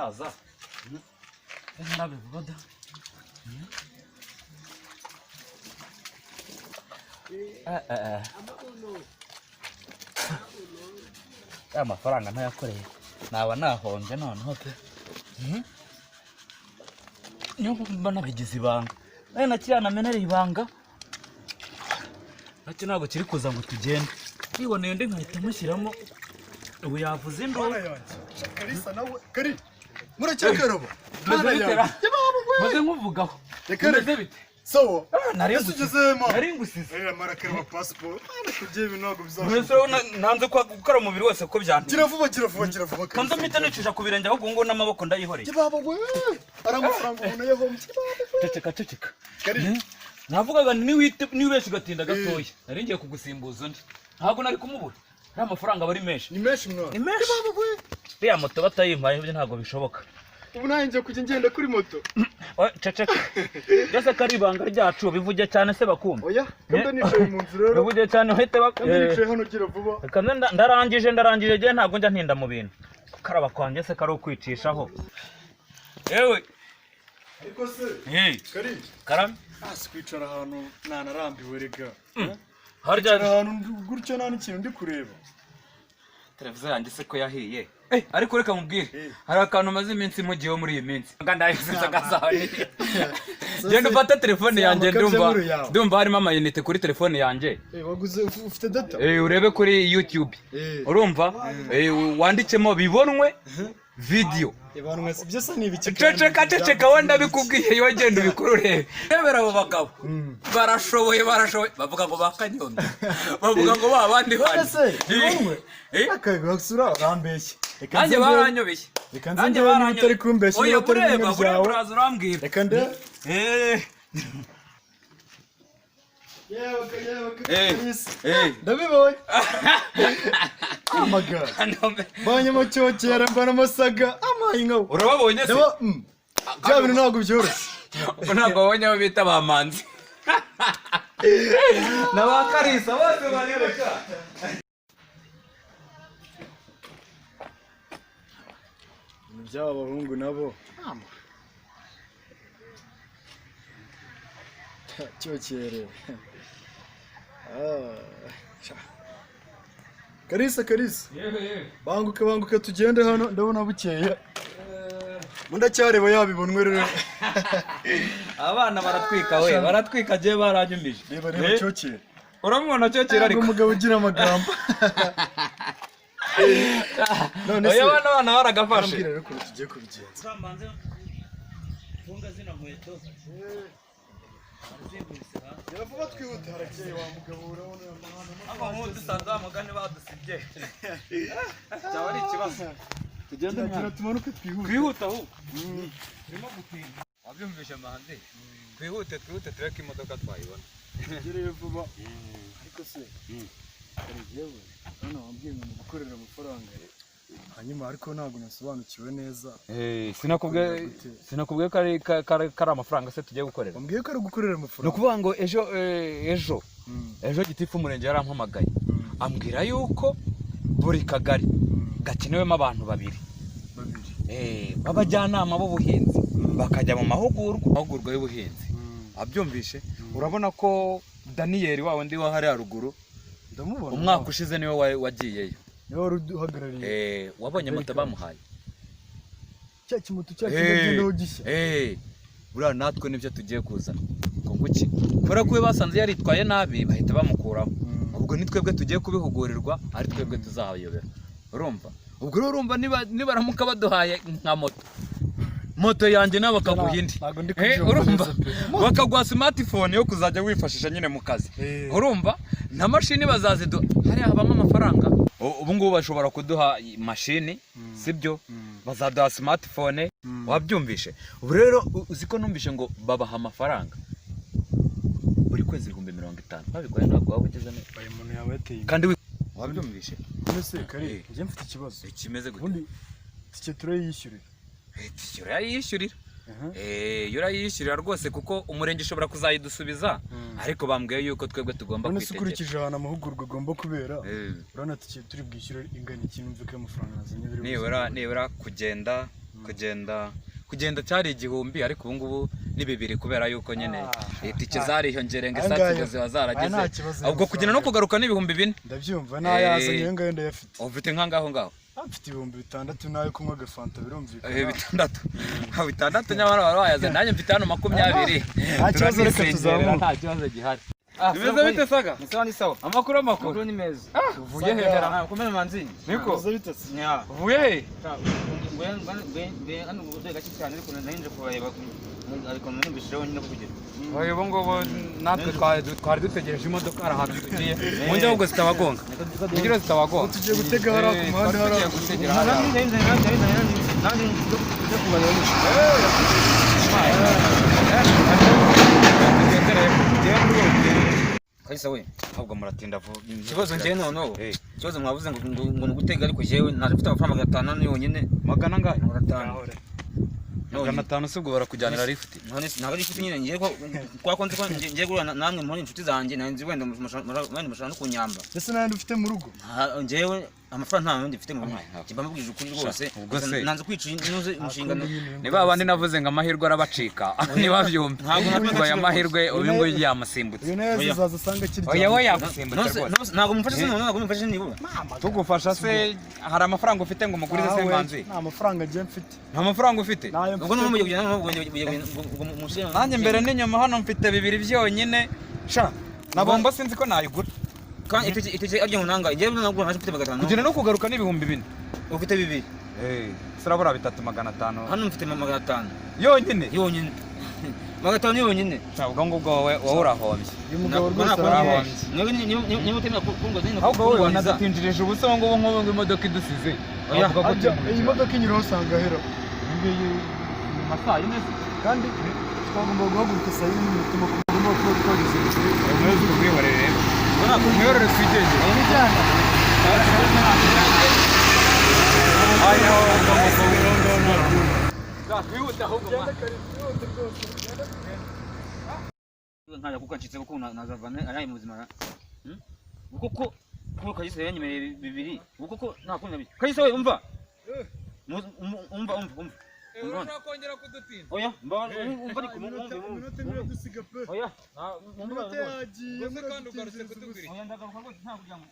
araza narabivuga da amafaranga ntayakoreye naba nahombye noneho pe niyo mba nabigize ibanga na kiriya namenereye ibanga nacyo ntabwo kiri kuza ngo tugende niboneye undi nkahita mushyiramo ubu yavuze induru Kalisa nawe kari muracyakarobo maze nkuvugaho umeze bite sawa nari ngusize marakarwa passport kugiye ibinogo mbese nanze gukora umubiri wose ko byantu kiravuba kanza mpita nicisha ku birenge ahubwo ngo n'amaboko ndayihoreye baba we aramafaranga umuntu yahombye ceceka kari navugaga niwibeshye ugatinda gatoya nari ngiye kugusimbuza undi ntabwo nari kumubura ari amafaranga aba ari menshi ni menshi mwana ni menshi iriya moto batayimpaye ibyo ntabwo bishoboka ubu nanjye kujya ngenda kuri moto ceceka byose ko ari ibanga ryacu bivuge cyane se bakumva oya kandi nicaye mu nzu rero bivuge cyane uhite nicaye hano gira vuba ndarangije je ntabwo njya ntinda mu bintu karaba kwanjye se kari ukwicishaho yewe ariko se kari karame kwicara ahantu nanarambiwe rega harya ahantu gutyo nta n'ikintu ndi kureba televiziyo yanjye se ko yahiye ariko reka mubwire hari akantu maze iminsi mugiyeho muri iyi minsi ndayisubiza gasahani genda ufata telefone yanjye ndumva harimo amayinite kuri telefone yanjye waguze ufite data urebe kuri YouTube urumva wandikemo bibonwe video byose ni ibiki ceceka wenda bikubwiye yo genda ubikurure rebera abo bagabo barashoboye bavuga ngo bakanyombe bavuga ngo babandi bandi akagusura bambeshye nanjye baranyobeye nanjye baranyobeye kumbeshye oya kureba uraza urambwira reka nde ndabibonye amagara banyamucyokera mbana amasaga amayi nkawe urababonye se bya bintu ntabwo byoroshye ntabwo babonye abo bita bamanzi n'aba Kalisa bose barereka byaba abahungu nabo cyokere Kalisa banguka tugende hano ndabona bukeye mundacyareba yabibonwe rero abana baratwika je baranyumije reba cyokere uramubona cyokere ariko umugabo ugira amagambo none se abana baragafashe ambwira rero ko tugiye kubigenza funga zino nkweto vuba twihuta harakeye wa mugabo urabona abantu dusanze amagane badusibye cyaba ari ikibazo tugenda tumanuke twihuta aho turimo gutinda wabyumvishe mahande twihute tureke imodoka twayibona gereye vuba ariko se yewe hano wambwiye ngo gukorera amafaranga hanyuma ariko ntabwo nasobanukiwe neza sinakubwiye ko ari amafaranga se tugiye gukorera wambwiye ko ari gukorera amafaranga ni ukuvuga ngo ejo gitifu umurenge yarampamagaye ambwira yuko buri kagari gakenewemo abantu babiri b'abajyanama b'ubuhinzi bakajya mu mahugurwa y'ubuhinzi abyumvishe urabona ko Daniyeli wa wundi wa hariya ruguru umwaka ushize niwe wagiyeyo niwe wari uhagarariye wabonye moto bamuhaye cya kimoto cyagendeho gishya buriya natwe nibyo tugiye kuzana ngo nguki kubera ko we basanze yaritwaye nabi bahita bamukuraho ubwo ni twebwe tugiye kubihugurirwa ari twebwe tuzahayobera urumva ubwo rero urumva nibaramuka baduhaye nka moto yanjye nawe bakaguha indi urumva bakaguha smartphone yo kuzajya wifashisha nyine mu kazi urumva na mashini bazaziduha hariya habamo amafaranga ubu ngubu bashobora kuduha mashini sibyo bazaduha smartphone wabyumvishe ubu rero uziko numvishe ngo babaha amafaranga buri kwezi 50,000 babikoye ntabwo waba ugeze neza baye umuntu yawe yateye kandi wabyumvishe nese kare njye mfite ikibazo kimeze gute ubundi tike turayishyurira yurayishyurira rwose kuko umurenge ushobora kuzayidusubiza ariko bambwiye yuko twebwe tugomba kwitegera ukurikije ahantu amahugurwa agomba kubera urabona turi bwishyure ingana iki numve ko amafaranga nazanye nibura kugenda kugenda cyari 1000 ariko ubu ngubu ni 2 kubera yuko nyene itike zarihongereye ngo isatike ziba zarageze ahubwo kugenda no kugaruka ni 4,000 ndabyumva nayazanye ngayo ndayafite ufite nkangaho ngaho afite 6,000 nayo kunywa gafanta birumvikana 6 nyamara wayazanye nanjye mfite hano 20 nta kibazo reka tuzamura nta kibazo gihari Nimeza bite saga? Ni sawa. Amakuru ni meza. Uvuye he hera? Kumena manzi. Niko. bite Nya. Uvuye he? Hano ubuze gace cyane ariko nahinje kubareba ariko none mbishireho nyine kugira. Oya bongo natwe twari dutegereje imodoka arahantu tugiye. Munje ahubwo zitabagonga. Kugira zitabagonga. Tugiye gutega hara ku muhanda hara. Nandi nje kubareba. Kalisa we ahubwo muratinda vuba ikibazo ngiye noneho ikibazo mwavuze ngo gutega ariko jewe nafite amafaranga 500 yonyine magana ngahe 500 500 subwo barakujyanira lift none ntabwo ari lift nyine ngiye kwa konti ko ngiye gura namwe muri inshuti zanjye nanzi wenda mushana no kunyamba ese nandi ufite mu rugo ngewe amafaranga nta ndi mfite mu rugo kimba mubwije ukuri rwose nanze kwica inuze inshingano ni babandi navuze ngo amahirwe arabacika niba byumva ntabwo aya mahirwe uyu ngo yamasimbutse uyu neza zaza sanga kirya oya we yagusimbutse rwose ntabwo mufashe se ntabwo mufashe nibura tugufasha se hari amafaranga ufite ngo mugurize se mbanzi nta mafaranga ngiye mfite nta mafaranga ufite ubwo no mu kugenda nanjye mbere n'inyuma hano mfite 2 byonyine sha nabomba sinzi ko nayigura kandi itike aryo munanga igiye nagura naje mfite 500 kugenda no kugaruka ni 4,000 ufite 2 sirabura 3,500 hano mfite 500 yonyine 500 yonyine ubwo ngubwo wowe urahombye uyu mugabo rwose arahombye ni mutemera kungo zino ahubwo wowe nadatinjirije ubuso ngo nk'ubu imodoka idusize iyi modoka inyuraho usanga ahera ngiyi masaha yine kandi twagomba guhaguruka saa 1 n'iminota 20 kuko twagize umwezi ubwiyorere umwiyorere twigenge n'ijyana ayo nkajya kuko ncitse kuko nazavana araye mu buzima kuko Kalisa yanyemereye 2 kuko nta kundi nabyo Kalisa we umva urashaka kongera kudutinda oya umva ariko oya yagiye kandi ugarutse kutubwira oya ndagaruka rwose nta kugira ngo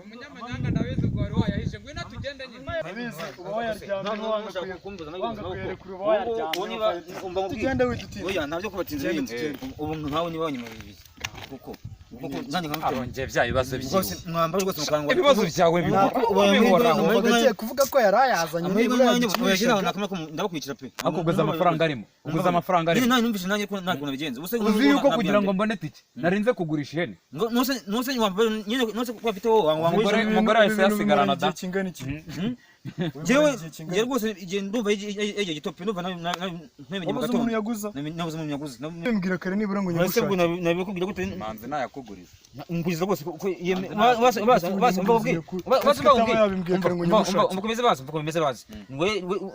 umunyamanyanga ndabizi ubwo wari wayahishe ngwino tugende nyine abizi uba wayaryamye wanga kumbuza kurekura uba wayaryamye tugende widutinda oya ntabyo kubatinze ubu nkawe niba wanyemereye kuko nanjye nkamutse bya bibazo byose mwamba rwose mukangwa ibibazo byawe bihora kuvuga ko yarayazanye ndabakwicira pe akuguza amafaranga arimo uguza amafaranga arimo nanjye numvise nanjye ko nta kuntu bigenze uzi yuko kugira ngo mbone tike narinze kugurisha ihene nose nose ko afite wowe umugore wese yasigarana da kingana iki jewe rwose igihe ndumva igihe gitope ndumva ntemenye mu gatondo nabuze umuntu yaguze mbwira kare nibura ngo nyagusha nabikubwira gute manzi nayakuguriza nguriza rwose umukomeze bazi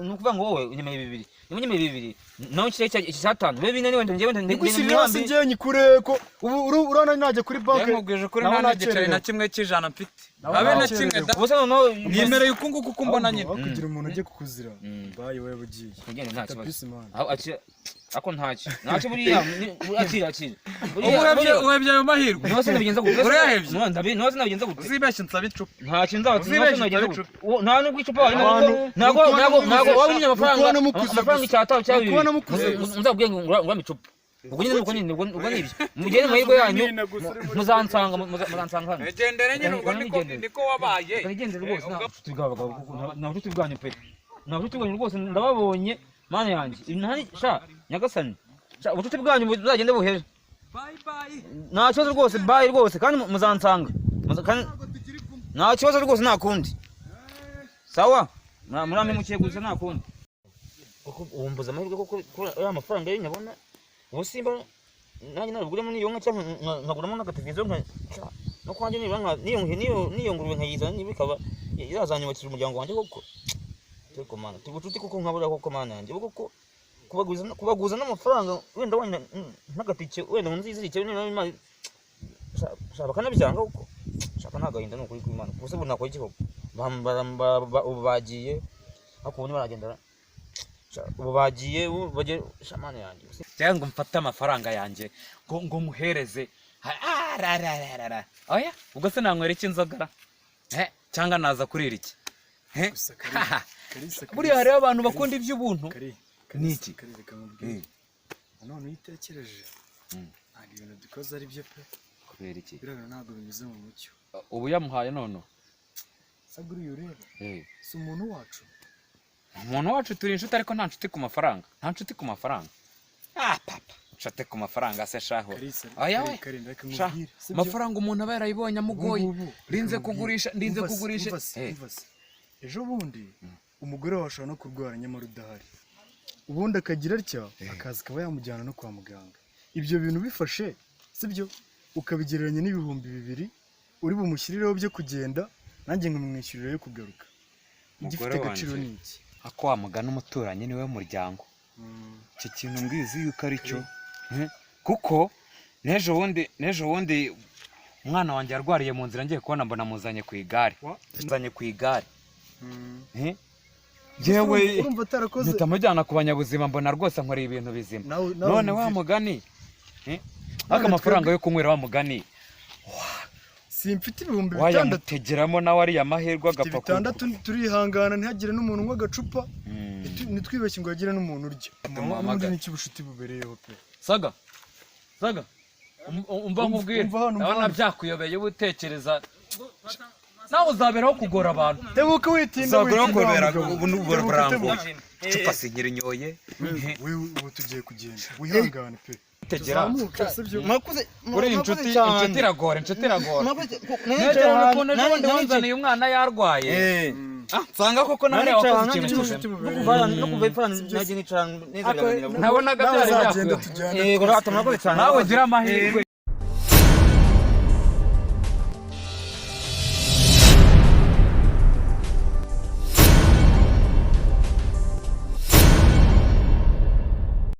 nukuvuga ngo wowe unyemeye 2 nawe kire cyatanu be bine wenda ngewe ndigushirira hasi ngiye nyikure ko ubu urana najye kuri banke nkubwije kuri nta giceri na kimwe cy'ijana mfite abe na kimwe da ubuse no nimereye ukungu kuko mbona nyine kugira umuntu agiye kukuzira bayi wewe bugiye kugenda nta kibazo ako ntacyo buriya akira uhebye ayo mahirwe nose nabigenza gute urayahebye nose nabigenza gute uzibeshye nsaba icupa ntacyo nabigenza gute nta nubwo icupa wari ntago wabonye amafaranga icyataho cyabiri muzabwiye ngo ngurame icupa ubwo nyine nuko nibyo mugende mahirwe yanyu muzansanga hano gendere nyine ubwo niko wabaye kagendere rwose ntabwo tubwanyu pe ntabwo tubwanyu rwose ndababonye mana yanjye ntari sha nyagasani sha ubucuti bwanyu buzagende buhere nta kibazo rwose bye rwose kandi muzansanga nta kibazo rwose nta kundi sawa murampemukiye gusa nta kundi kuko wumbuza amahirwe kuko ari amafaranga yo nyabona ubu simba nanjye nabiguremo n'iyo nka cyangwa nkaguramo n'agateleviziyo no kwanjye niba niyo ngurube nkayizana niba ikaba yazanyubakira umuryango wanjye koko teko mana tubucuti kuko nkabura koko mana yanjye kuko kubaguza n'amafaranga wenda n'agatike wenda nzizirike n'imana shaka kanabyanga kuko shaka ntagahinda no kuri kw'Imana kuko se bunakora iki koko bagiye akubundi baragendana ubu bagiye shamane yanjye cyangwa ngo mfate amafaranga yanjye ngo muhereze oya ubwo se nanywera iki inzogara cyangwa naza kurira iki buriya hariho abantu bakunda iby'ubuntu ni iki nanone iyo utekereje ntabwo ibintu dukoze ari byo pe kubera iki biriya ntabwo binyuze mu mucyo ubu yamuhaye none saga uriya ureba si umuntu wacu turi inshuti ariko nta nshuti ku mafaranga papa nshuti ku mafaranga se shaho oya we amafaranga umuntu aba yarayibonye amugoye ndinze kugurisha ejo bundi umugore wawe ashobora no kurwara nyamara udahari ubundi akagira atya akaza akaba yamujyana no kwa muganga ibyo bintu bifashe sibyo ukabigereranya n'ibihumbi 2 uri bumushyirireho byo kugenda nanjye nkamwishyurira yo kugaruka igifite agaciro ni iki ako wamugana umuturanyi niwe muryango icyo kintu mbizi yuko ari cyo kuko n'ejo bundi umwana wanjye yarwariye mu nzira ngiye kubona mbona muzanye ku igare yewe mutamujyana ku banyabuzima mbona rwose nkoreye ibintu bizima none wa mugani aka amafaranga yo kunywera wa mugani simfite ibihumbi 6 wayamutegeramo nawe ariya mahirwe agapfa ku 6 turihangana ntihagire n'umuntu unywa agacupa nitwibeshye ngo hagire n'umuntu urya n'undi n'iki bushuti bubereyeho pe saga umva nkubwire abana byakuyobeye ubutekereza nawe uzaberaho kugora abantu tebuka witinda ubu n'uburambuye cupa sinkira inyoye wewe ubu tugiye kugenda wihangane pe tegera mwakuze kuri inshuti iragora negera ukuntu ejo bundi wanzaniye umwana yarwaye nsanga koko nawe wakoze ikintu no kuva ifaranga nagiye nicara neza nabonaga byari byakuye yego nawe gira amahirwe